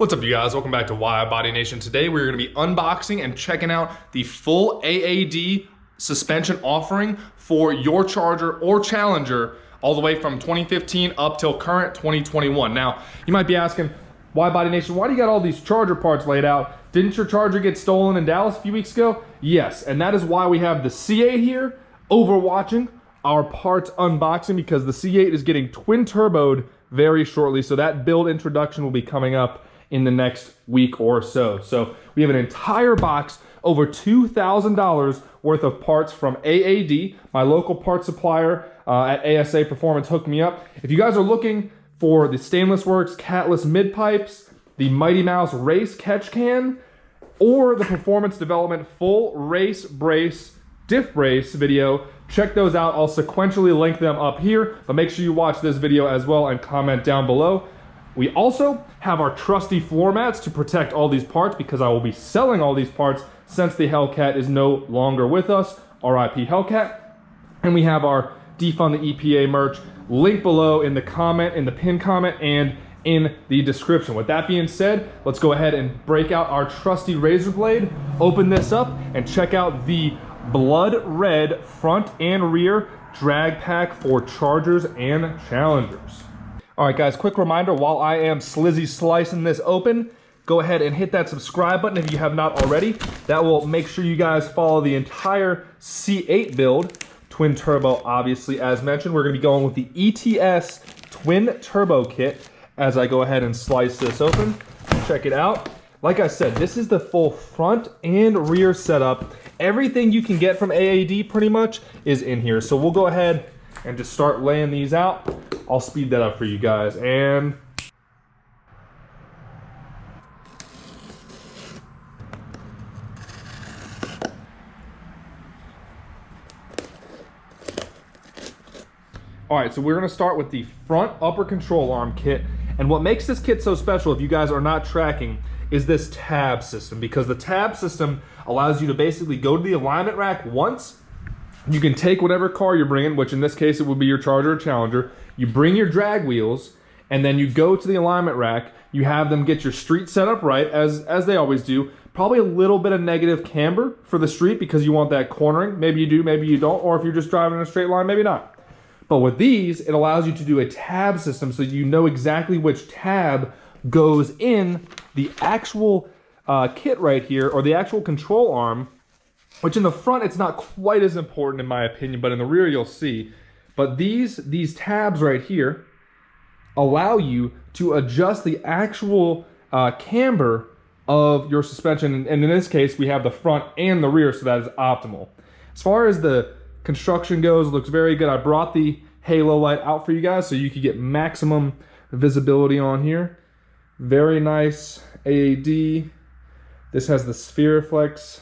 What's up, you guys? Welcome back to Widebody Nation. Today we're going to be unboxing and checking out the full AAD suspension offering for your Charger or Challenger all the way from 2015 up till current 2021. Now, you might be asking, Widebody Nation, why do you got all these Charger parts laid out? Didn't your Charger get stolen in Dallas a few weeks ago? Yes, and that is why we have the C8 here overwatching our parts unboxing, because the C8 is getting twin turboed very shortly, so that build introduction will be coming up in the next week or so. So we have an entire box, over $2,000 worth of parts from AAD, my local parts supplier at ASA Performance hooked me up. If you guys are looking for the Stainless Works catless mid pipes, the Mighty Mouse race catch can, or the Performance Development full race brace diff brace video, check those out. I'll sequentially link them up here, but make sure you watch this video as well and comment down below. We also have our trusty floor mats to protect all these parts, because I will be selling all these parts since the HELLCAT is no longer with us. RIP HELLCAT. And we have our Defund the EPA merch, link below in the comment, in the pinned comment, and in the description. With that being said, let's go ahead and break out our trusty razor blade, open this up, and check out the blood red front and rear drag pack for Chargers and Challengers. All right, guys, quick reminder, while I am slizzy slicing this open, go ahead and hit that subscribe button if you have not already. That will make sure you guys follow the entire C8 build, twin turbo, obviously, as mentioned. We're gonna be going with the ETS twin turbo kit as I go ahead and slice this open. Check it out. Like I said, this is the full front and rear setup. Everything you can get from AAD pretty much is in here. So we'll go ahead and just start laying these out. I'll speed that up for you guys. And all right, so we're gonna start with the front upper control arm kit. And what makes this kit so special, if you guys are not tracking, is this tab system, because the tab system allows you to basically go to the alignment rack once. You can take whatever car you're bringing, which in this case it would be your Charger or Challenger. You bring your drag wheels, and then you go to the alignment rack. You have them get your street set up right, as they always do. Probably a little bit of negative camber for the street, because you want that cornering. Maybe you do, maybe you don't, or if you're just driving in a straight line, maybe not. But with these, it allows you to do a tab system, so you know exactly which tab goes in the actual kit right here, or the actual control arm, which in the front, it's not quite as important in my opinion, but in the rear you'll see. But these tabs right here allow you to adjust the actual camber of your suspension. And in this case, we have the front and the rear, so that is optimal. As far as the construction goes, it looks very good. I brought the halo light out for you guys so you could get maximum visibility on here. Very nice AAD. This has the Spheriflex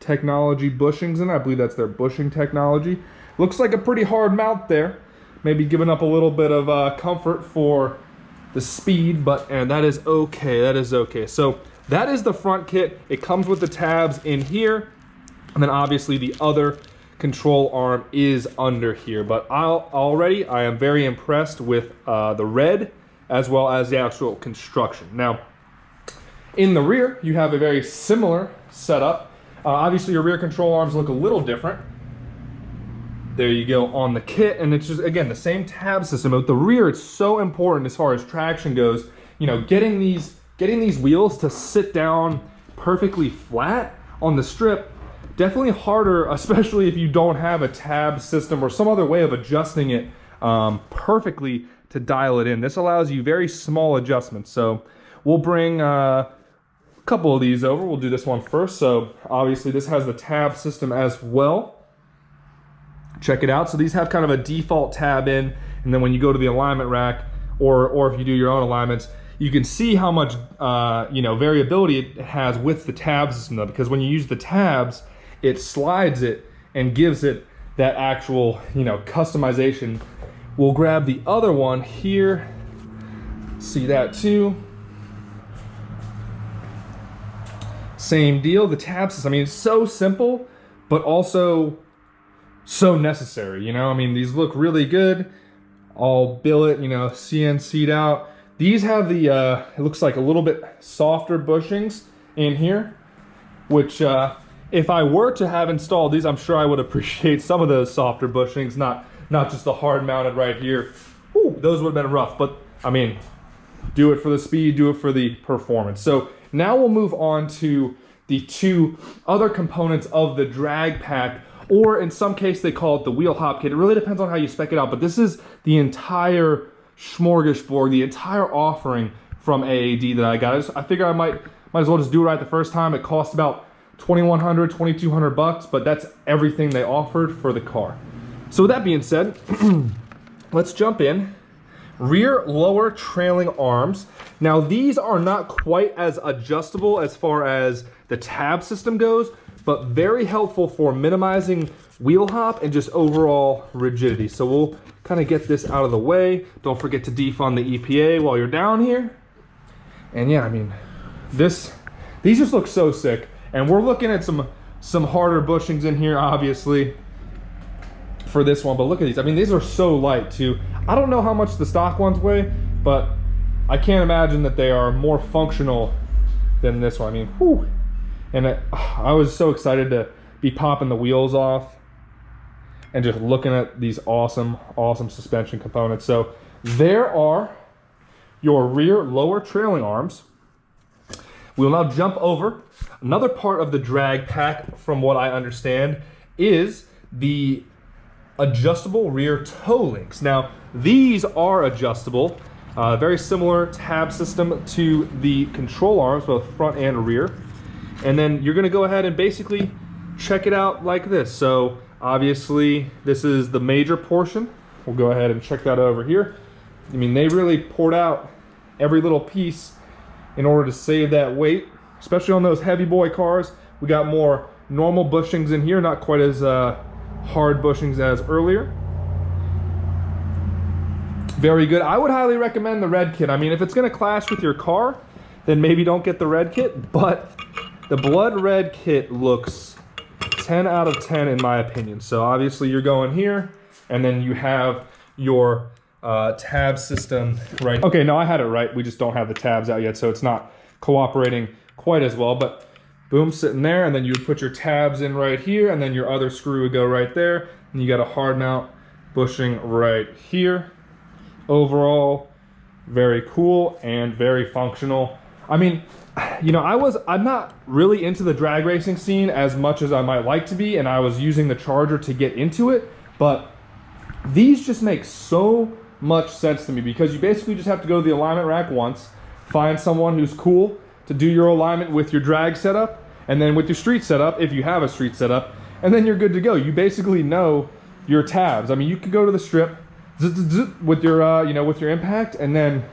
technology bushings in it. I believe that's their bushing technology. Looks like a pretty hard mount there. Maybe giving up a little bit of comfort for the speed, but that is okay. That is okay. So that is the front kit. It comes with the tabs in here, and then obviously the other control arm is under here. But I am very impressed with the red as well as the actual construction. Now, in the rear, you have a very similar setup. Obviously, your rear control arms look a little different. There you go on the kit, and it's just, again, the same tab system. With the rear, it's so important as far as traction goes. You know, getting these wheels to sit down perfectly flat on the strip, definitely harder, especially if you don't have a tab system or some other way of adjusting it perfectly to dial it in. This allows you very small adjustments. So we'll bring a couple of these over. We'll do this one first. So obviously this has the tab system as well. Check it out. So these have kind of a default tab in, and then when you go to the alignment rack, or if you do your own alignments, you can see how much variability it has with the tab system, though, because when you use the tabs, it slides it and gives it that actual customization. We'll grab the other one here. See that too. Same deal, the tab system. I mean, it's so simple, but also so necessary, I mean, these look really good. All billet, CNC'd out. These have the, it looks like a little bit softer bushings in here, which if I were to have installed these, I'm sure I would appreciate some of those softer bushings, not just the hard mounted right here. Whew, those would have been rough, but I mean, do it for the speed, do it for the performance. So now we'll move on to the two other components of the drag pack, or in some case they call it the wheel hop kit. It really depends on how you spec it out, but this is the entire smorgasbord, the entire offering from AAD that I got. I figure I might as well just do it right the first time. It cost about $2,100, $2,200, but that's everything they offered for the car. So with that being said, let's jump in. Rear lower trailing arms. Now these are not quite as adjustable as far as the tab system goes, but very helpful for minimizing wheel hop and just overall rigidity. So we'll kind of get this out of the way. Don't forget to defund the EPA while you're down here. And yeah, I mean, these just look so sick. And we're looking at some harder bushings in here, obviously, for this one. But look at these. I mean, these are so light too. I don't know how much the stock ones weigh, but I can't imagine that they are more functional than this one. I mean, whew. And I was so excited to be popping the wheels off and just looking at these awesome suspension components. So there are your rear lower trailing arms. We will now jump over. Another part of the drag pack, from what I understand, is the adjustable rear toe links. Now, these are adjustable, very similar tab system to the control arms, both front and rear. And then you're gonna go ahead and basically check it out like this. So obviously this is the major portion. We'll go ahead and check that over here. I mean, they really poured out every little piece in order to save that weight, especially on those heavy boy cars. We got more normal bushings in here, not quite as hard bushings as earlier. Very good. I would highly recommend the red kit. I mean, if it's gonna clash with your car, then maybe don't get the red kit, but the blood red kit looks 10 out of 10 in my opinion. So obviously you're going here, and then you have your tab system right. Okay, no, I had it right. We just don't have the tabs out yet, so it's not cooperating quite as well, but boom, sitting there, and then you would put your tabs in right here, and then your other screw would go right there, and you got a hard mount bushing right here. Overall, very cool and very functional. I mean, you know, I'm not really into the drag racing scene as much as I might like to be, and I was using the Charger to get into it, but these just make so much sense to me, because you basically just have to go to the alignment rack once, find someone who's cool to do your alignment with your drag setup, and then with your street setup, if you have a street setup, and then you're good to go. You basically know your tabs. I mean, you could go to the strip with your, you know, with your impact, and then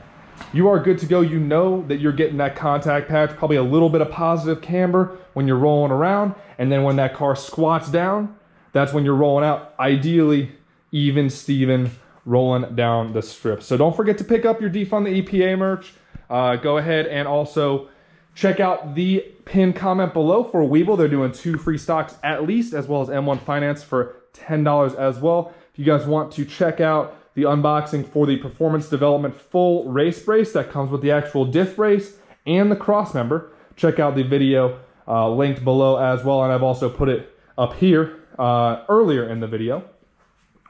you are good to go. You know that you're getting that contact patch, probably a little bit of positive camber when you're rolling around, and then when that car squats down, that's when you're rolling out, ideally even Steven rolling down the strip. So don't forget to pick up your Defund the EPA merch. Go ahead and also check out the pinned comment below for Weeble. They're doing 2 free stocks at least, as well as M1 Finance for $10 as well. If you guys want to check out the unboxing for the Performance Development full race brace that comes with the actual diff brace and the cross member, check out the video linked below as well, and I've also put it up here earlier in the video.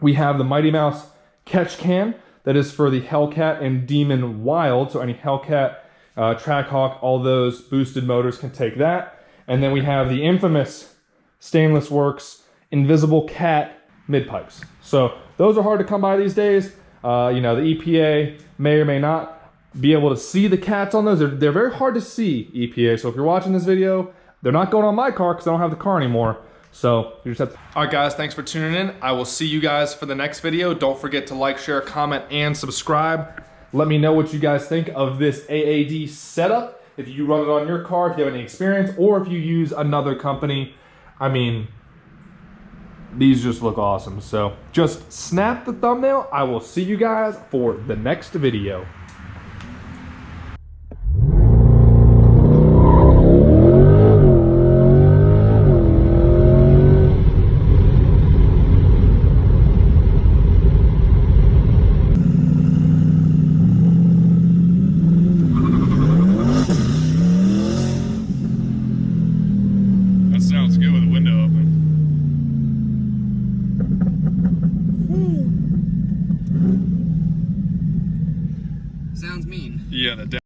We have the Mighty Mouse catch can that is for the Hellcat and Demon Wild, so any Hellcat, Trackhawk, all those boosted motors can take that. And then we have the infamous Stainless Works Invisible Cat mid pipes. So those are hard to come by these days. You know, the EPA may or may not be able to see the cats on those. They're very hard to see, EPA. So if you're watching this video, they're not going on my car because I don't have the car anymore. So you just have to. All right, guys, thanks for tuning in. I will see you guys for the next video. Don't forget to like, share, comment, and subscribe. Let me know what you guys think of this AAD setup. If you run it on your car, if you have any experience, or if you use another company. I mean, these just look awesome. So just snap the thumbnail. I will see you guys for the next video. sounds mean. Yeah, the